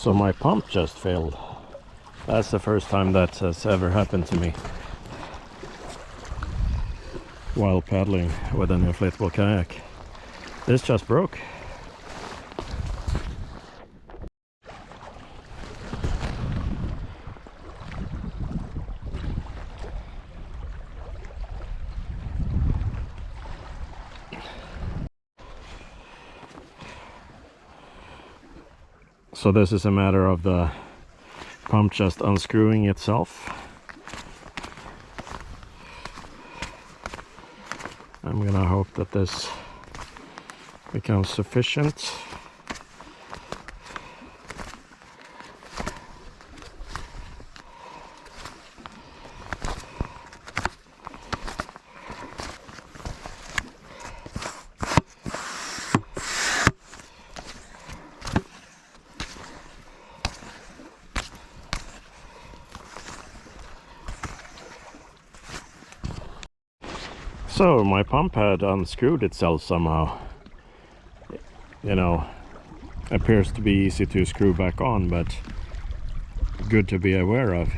So my pump just failed. That's the first time that has ever happened to me while paddling with an inflatable kayak. This just broke. So this is a matter of the pump just unscrewing itself. I'm gonna hope that this becomes sufficient. So my pump had unscrewed itself somehow. You know, appears to be easy to screw back on, but good to be aware of.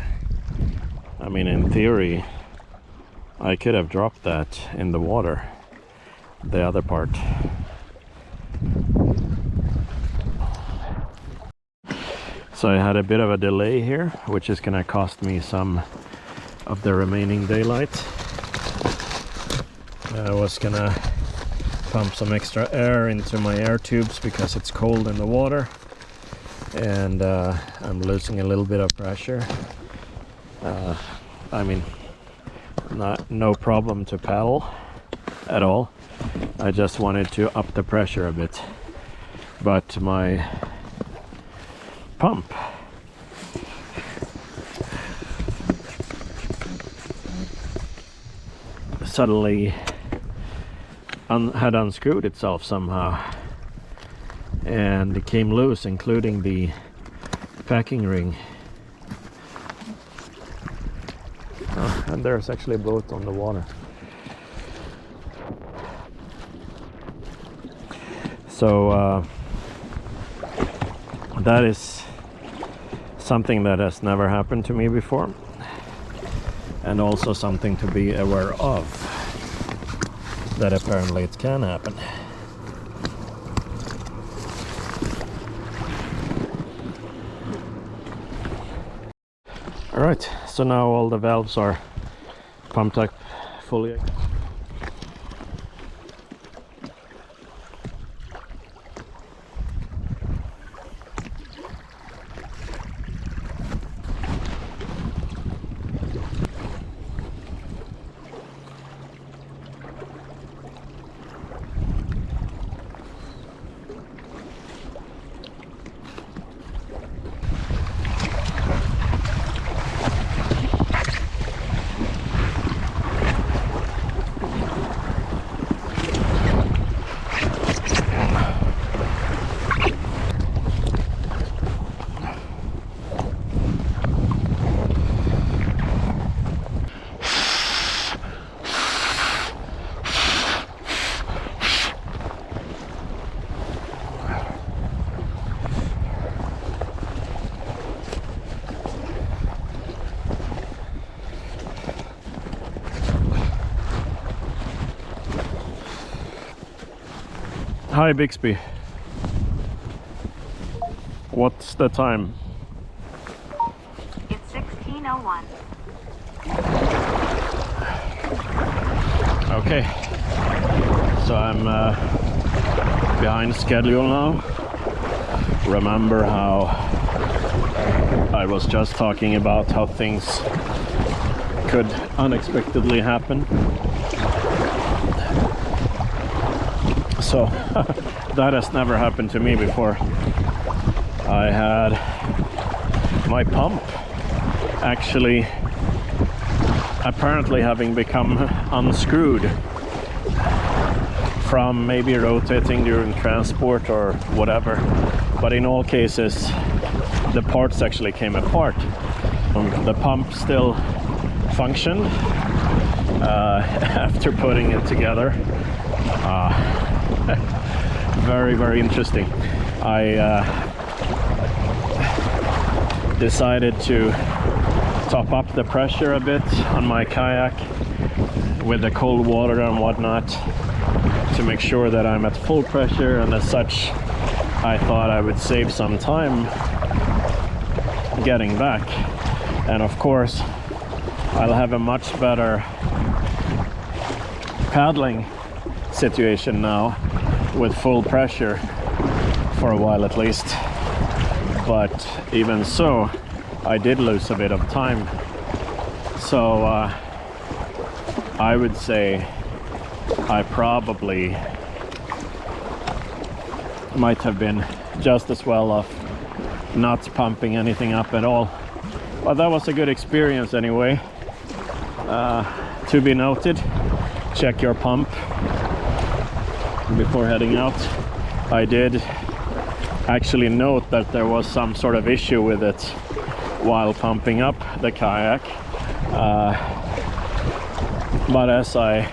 I mean, in theory, I could have dropped that in the water, the other part. So I had a bit of a delay here, which is gonna cost me some of the remaining daylight. I was gonna pump some extra air into my air tubes because it's cold in the water, and I'm losing a little bit of pressure. I mean, no problem to paddle at all. I just wanted to up the pressure a bit, but my pump suddenly had unscrewed itself somehow, and it came loose, including the packing ring. Oh, and there's actually a boat on the water. So that is something that has never happened to me before, and also something to be aware of, that apparently it can happen. Alright, so now all the valves are pumped up fully. Hi Bixby. What's the time? It's 16:01. Okay, so I'm behind schedule now. Remember how I was just talking about how things could unexpectedly happen? So that has never happened to me before. I had my pump actually apparently having become unscrewed from maybe rotating during transport or whatever, but in all cases the parts actually came apart. The pump still functioned after putting it together. Very interesting. decided to top up the pressure a bit on my kayak with the cold water and whatnot to make sure that I'm at full pressure, and as such I thought I would save some time getting back. And of course I'll have a much better paddling situation now with full pressure for a while at least. But even so, I did lose a bit of time. So I would say I probably might have been just as well off not pumping anything up at all. But that was a good experience anyway. To be noted, check your pump before heading out. I did actually note that there was some sort of issue with it while pumping up the kayak, but as I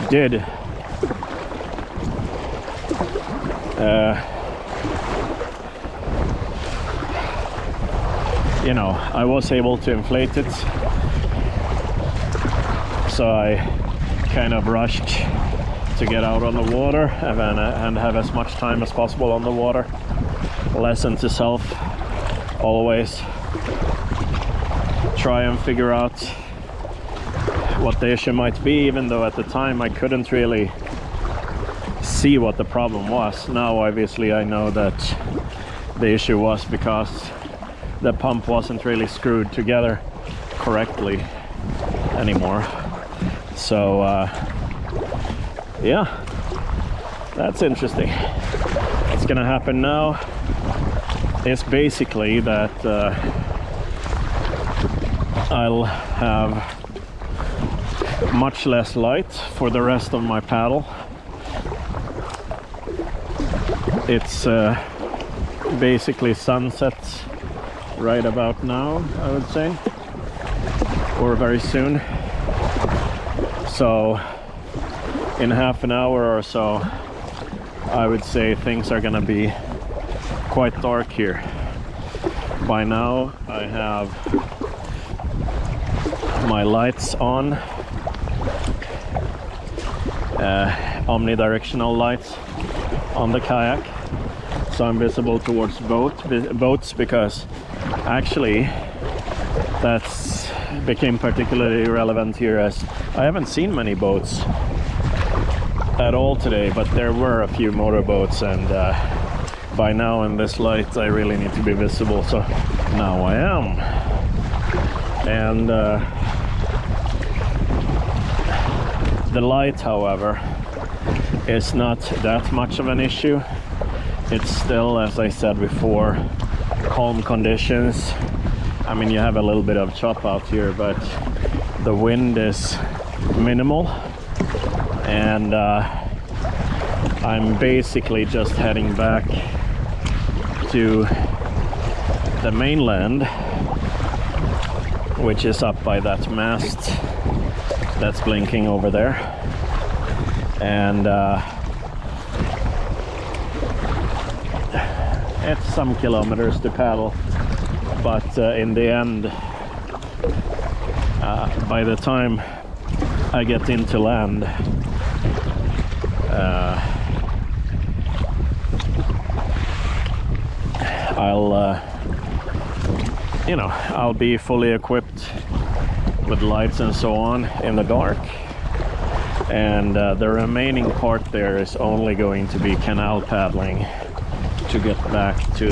did you know, I was able to inflate it, so I kind of rushed to get out on the water and have as much time as possible on the water. Lesson to self: always try and figure out what the issue might be, even though at the time I couldn't really see what the problem was. Now obviously I know that the issue was because the pump wasn't really screwed together correctly anymore. So yeah, that's interesting. What's gonna happen now is basically that I'll have much less light for the rest of my paddle. It's basically sunset right about now, I would say, or very soon. So in half an hour or so, I would say things are gonna be quite dark here. By now I have my lights on, omnidirectional lights on the kayak, so I'm visible towards boats, because actually that's became particularly relevant here as I haven't seen many boats at all today, but there were a few motorboats, and by now in this light I really need to be visible, so now I am. And the light, however, is not that much of an issue. It's still, as I said before, calm conditions. I mean, you have a little bit of chop out here, but the wind is minimal, and I'm basically just heading back to the mainland, which is up by that mast that's blinking over there. And it's some kilometers to paddle, but in the end, by the time I get into land, I'll be fully equipped with lights and so on in the dark, and the remaining part there is only going to be canal paddling to get back to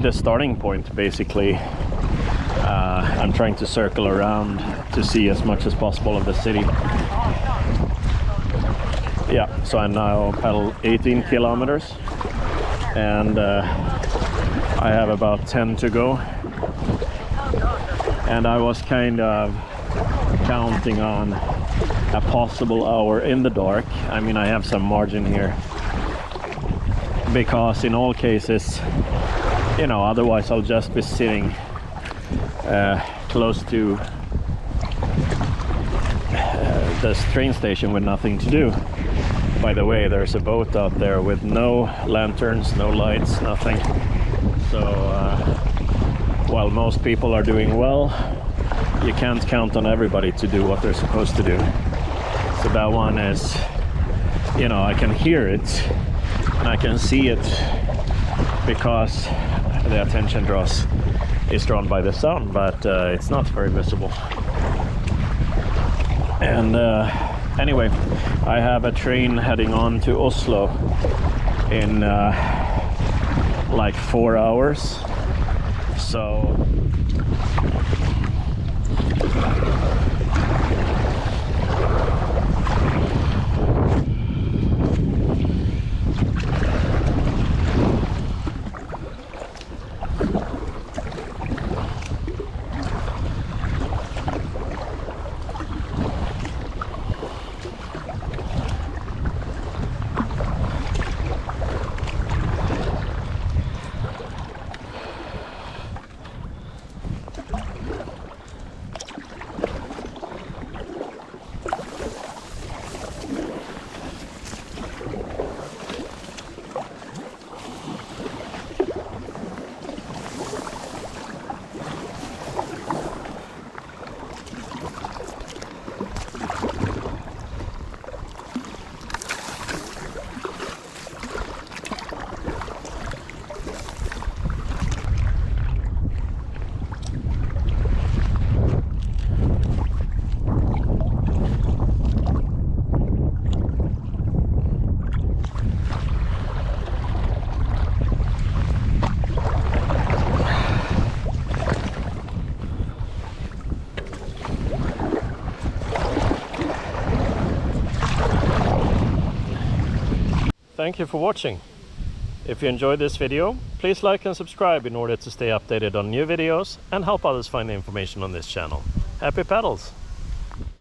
the starting point. Basically, I'm trying to circle around to see as much as possible of the city. Yeah, so I now paddle 18 kilometers, and I have about 10 to go, and I was kind of counting on a possible hour in the dark. I mean, I have some margin here, because in all cases, you know, otherwise I'll just be sitting close to this train station with nothing to do. By the way, there's a boat out there with no lanterns, no lights, nothing. So while most people are doing well, you can't count on everybody to do what they're supposed to do. So that one is, you know, I can hear it and I can see it because the attention is drawn by the sound, but it's not very visible. And anyway, I have a train heading on to Oslo in like 4 hours. So thank you for watching. If you enjoyed this video, please like and subscribe in order to stay updated on new videos and help others find information on this channel. Happy paddles!